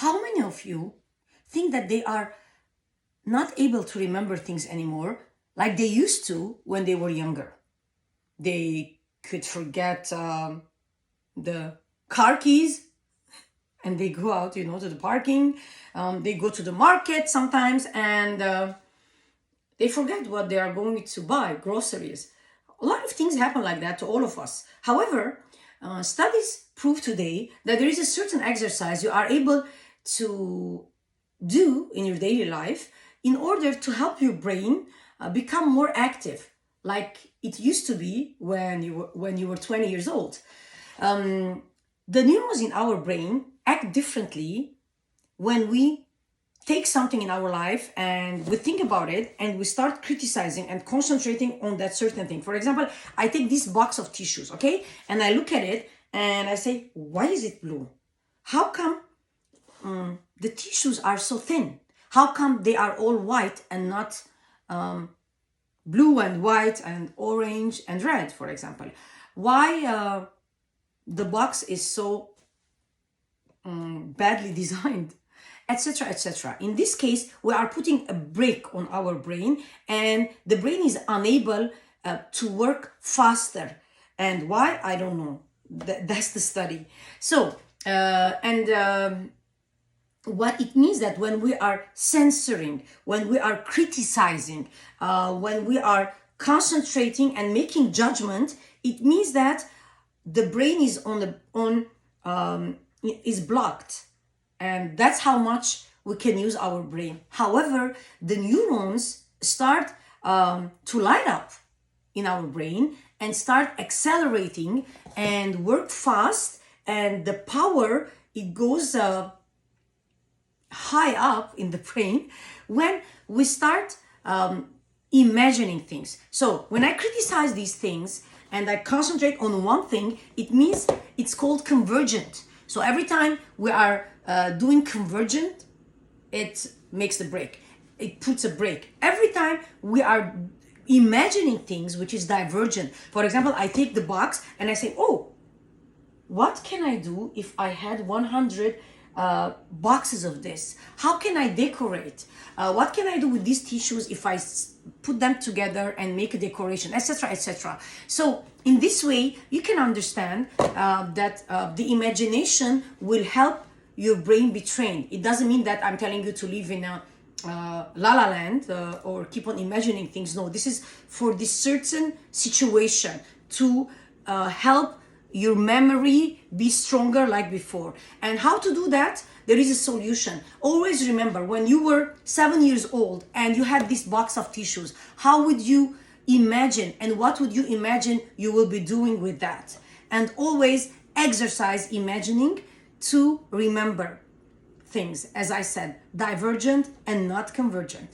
How many of you think that they are not able to remember things anymore like they used to when they were younger? They could forget the car keys and they go out, to the parking. They go to the market sometimes and they forget what they are going to buy, groceries. A lot of things happen like that to all of us. However, studies prove today that there is a certain exercise you are able to do in your daily life in order to help your brain become more active, like it used to be when you were 20 years old. The neurons in our brain act differently when we take something in our life and we think about it and we start criticizing and concentrating on that certain thing. For example, I take this box of tissues, okay, and I look at it and I say, why is it blue? How come the tissues are so thin? How come they are all white and not blue and white and orange and red, for example? Why the box is so badly designed, etc., etc. In this case, we are putting a brake on our brain and the brain is unable to work faster. And why? I don't know. That's the study. So, what it means that when we are censoring, when we are criticizing, when we are concentrating and making judgment, it means that the brain is is blocked, and that's how much we can use our brain. However, the neurons start to light up in our brain and start accelerating and work fast, and the power, it goes high up in the brain when we start imagining things. So when I criticize these things and I concentrate on one thing, it means it's called convergent. So every time we are doing convergent, it makes the break. It puts a break. Every time we are imagining things which is divergent. For example, I take the box and I say, oh, what can I do if I had 100 boxes of this? How can I decorate? What can I do with these tissues if I put them together and make a decoration, etc., etc. So in this way, you can understand that the imagination will help your brain be trained. It doesn't mean that I'm telling you to live in a la la land or keep on imagining things. No, this is for this certain situation to help your memory be stronger like before. And how to do that? There is a solution. Always remember, when you were 7 years old and you had this box of tissues, how would you imagine and what would you imagine you will be doing with that? And always exercise imagining to remember things, as I said, divergent and not convergent.